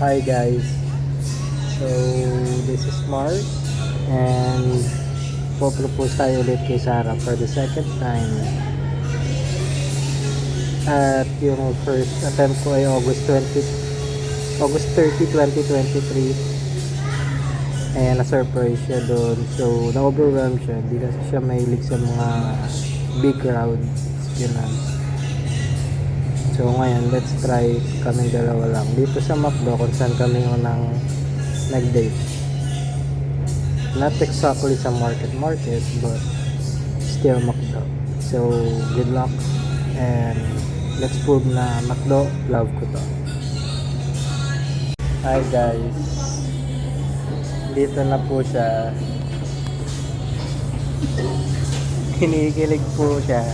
Hi guys, so this is Mark and po-propose tayo ulit kay Sarah for the second time. At yung first attempt ko ay August 30, 2023. And na-surprise siya doon. So, na-overwhelm siya. Hindi kasi siya mahilig sa mga big crowds. Ganun. So, ngayon, let's try kaming dalawa lang. Dito sa McDo, kung saan kami unang nag-date. Not exactly sa market, but still McDo. So, good luck. And let's prove na McDo, love ko to. Hi guys. Dito na po siya. Kinikilig po siya.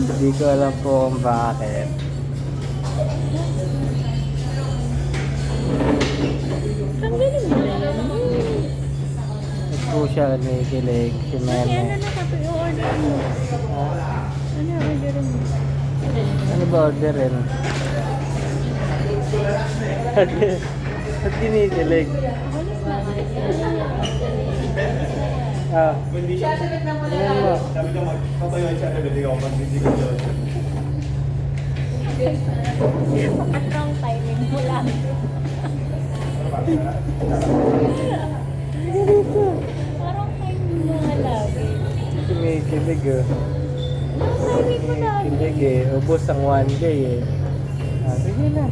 Hindi ko alam po kung bakit. Ang galing mo na yan. Ito po siya kinikilig. Si Ano Meme. na kape order mo? Ano order mo? Ano ba orderin? Ba't kinikilig? Ah. Ano mo? Sabi ko magpapayon siya na hindi ako magdidilig doon. At wrong timing mo lang. Parang timing mo nga lagi. Kinikilig oh. Timing mo lagi. Kinikilig eh. Ubus ang one day eh. Ah, sige na.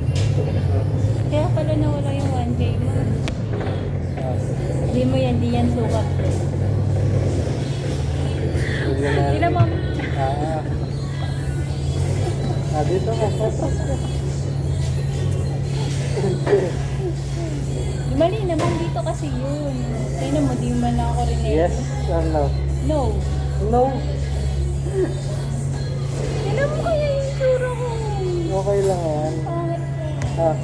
Kaya pala nawala yung 1 day mo. Ah, Hindi mo yan, di yan sukat. sige na. Hindi naman. Ah. Ah, dito ka. Pasok ka. Mali naman dito kasi yun. Tignan mo, di man ako rin eh. Yes or no? No. No. Tignan mo kaya yung tsura ko. Okay lang yan. Pangit ko. Ah.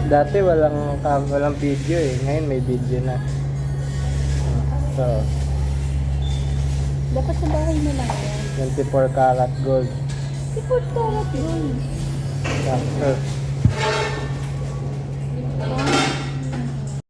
Dati walang video eh. Ngayon may video na. So, Dapat sa bahay mo lang yan. 24 karat gold. Ipot ka lang yun. After.